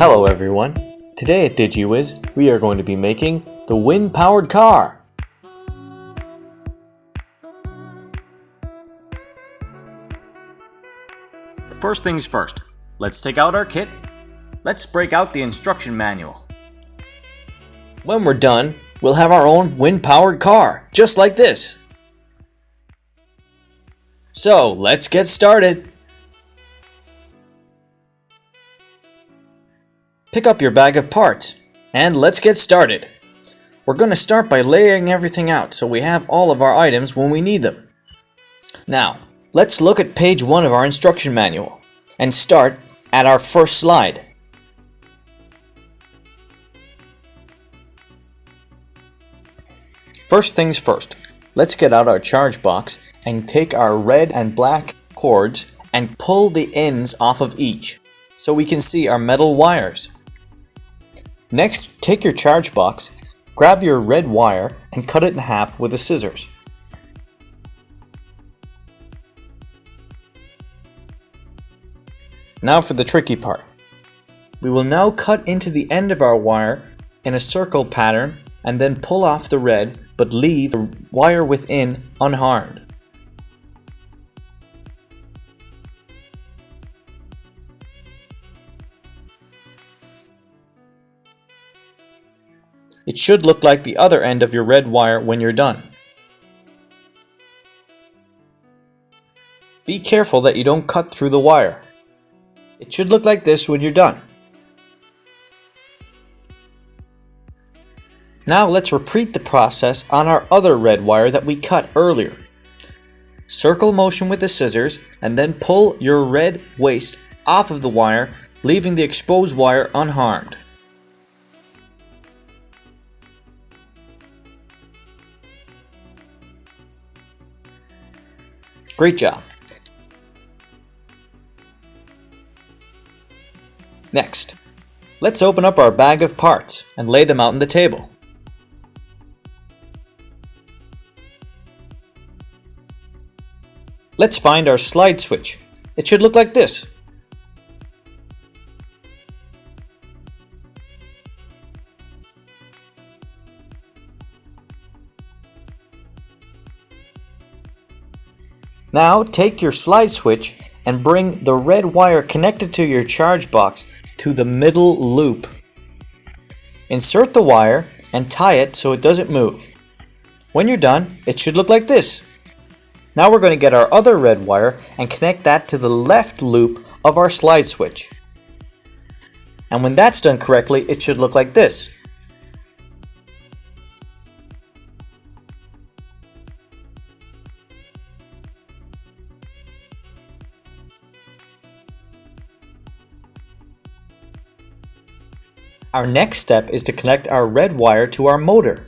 Hello everyone. Today at DigiWiz, we are going to be making the wind-powered car. First things first, let's take out our kit. Let's break out the instruction manual. When we're done, we'll have our own wind-powered car, just like this. So, let's get started. Pick up your bag of parts, and let's get started. We're going to start by laying everything out so we have all of our items when we need them. Now, let's look at page 1 of our instruction manual, and start at our first slide. First things first, let's get out our charge box and take our red and black cords and pull the ends off of each so we can see our metal wires. Next, take your charge box, grab your red wire and cut it in half with the scissors. Now for the tricky part. We will now cut into the end of our wire in a circle pattern and then pull off the red but leave the wire within unharmed. It should look like the other end of your red wire when you're done. Be careful that you don't cut through the wire. It should look like this when you're done. Now let's repeat the process on our other red wire that we cut earlier. Circle motion with the scissors and then pull your red waste off of the wire, leaving the exposed wire unharmed. Great job. Next, let's open up our bag of parts and lay them out on the table. Let's find our slide switch. It should look like this. Now take your slide switch and bring the red wire connected to your charge box to the middle loop. Insert the wire and tie it so it doesn't move. When you're done, it should look like this. Now we're going to get our other red wire and connect that to the left loop of our slide switch. And when that's done correctly, it should look like this. Our next step is to connect our red wire to our motor.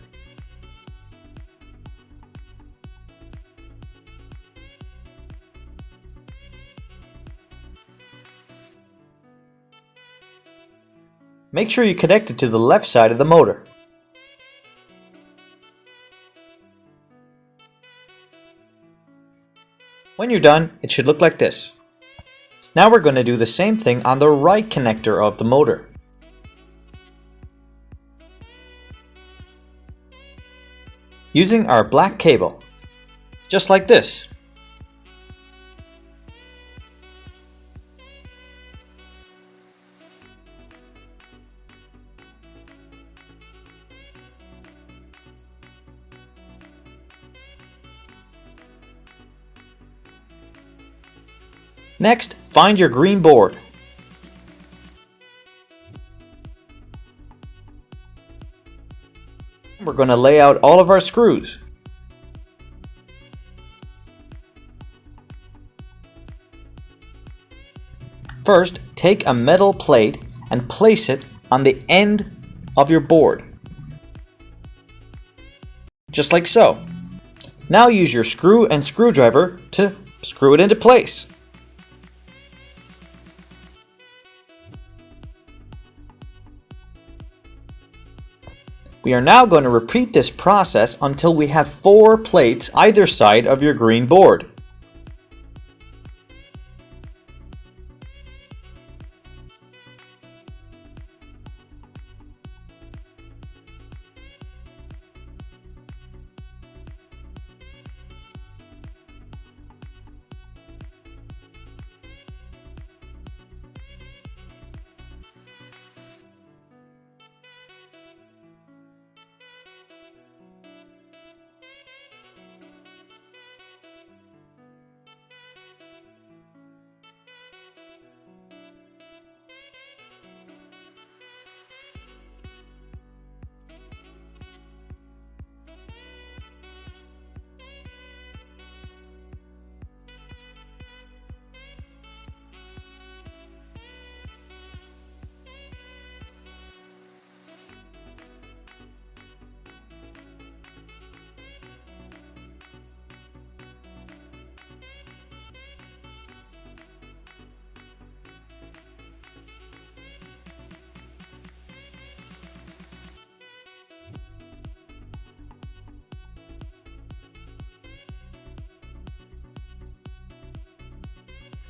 Make sure you connect it to the left side of the motor. When you're done, it should look like this. Now we're going to do the same thing on the right connector of the motor. Using our black cable, just like this. Next, find your green board. We're going to lay out all of our screws. First, take a metal plate and place it on the end of your board. Just like so. Now use your screw and screwdriver to screw it into place. We are now going to repeat this process until we have 4 plates either side of your green board.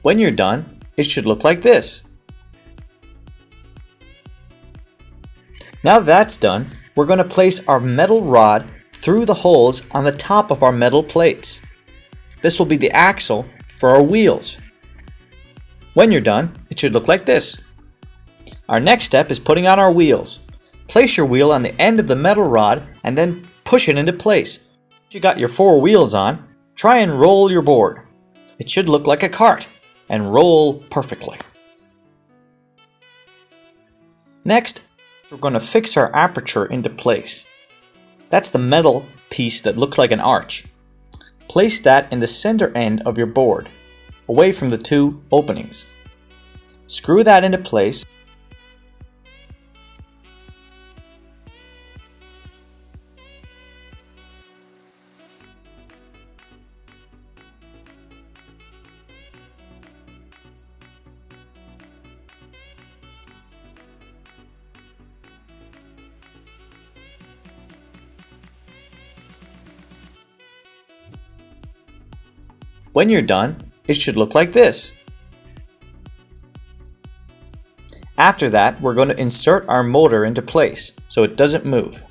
When you're done, it should look like this. Now that that's done, we're going to place our metal rod through the holes on the top of our metal plates. This will be the axle for our wheels. When you're done, it should look like this. Our next step is putting on our wheels. Place your wheel on the end of the metal rod and then push it into place. Once you got your 4 wheels on, try and roll your board. It should look like a cart and roll perfectly. Next, we're going to fix our aperture into place. That's the metal piece that looks like an arch. Place that in the center end of your board, away from the 2 openings. Screw that into place. When you're done, it should look like this. After that, we're going to insert our motor into place so it doesn't move.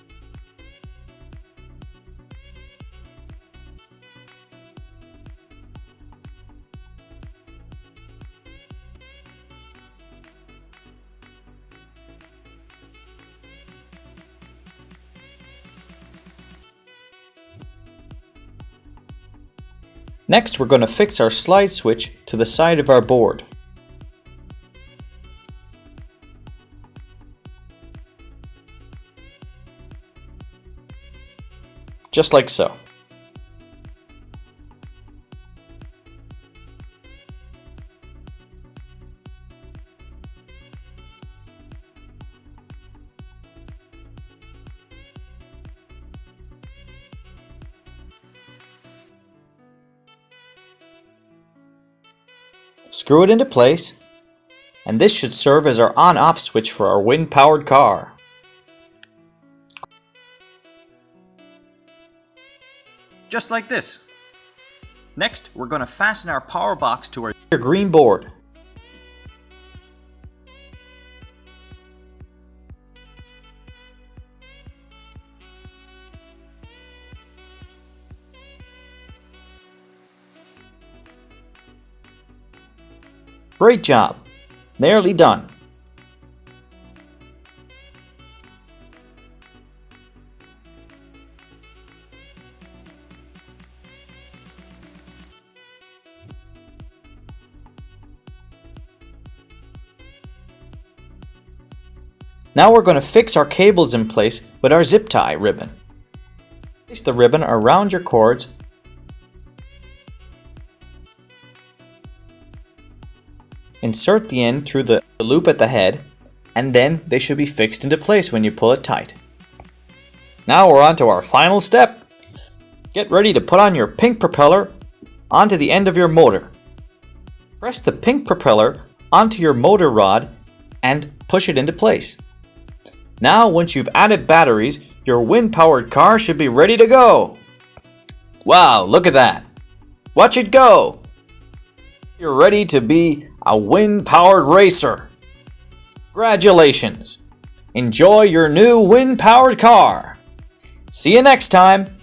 Next, we're going to fix our slide switch to the side of our board. Just like so. Screw it into place, and this should serve as our on-off switch for our wind-powered car. Just like this. Next, we're going to fasten our power box to our green board. Great job! Nearly done. Now we're going to fix our cables in place with our zip tie ribbon. Place the ribbon around your cords. Insert the end through the loop at the head, and then they should be fixed into place when you pull it tight. Now we're on to our final step. Get ready to put on your pink propeller onto the end of your motor. Press the pink propeller onto your motor rod and push it into place. Now, once you've added batteries, your wind-powered car should be ready to go. Wow, look at that. Watch it go. You're ready to be a wind-powered racer. Congratulations. Enjoy your new wind-powered car. See you next time.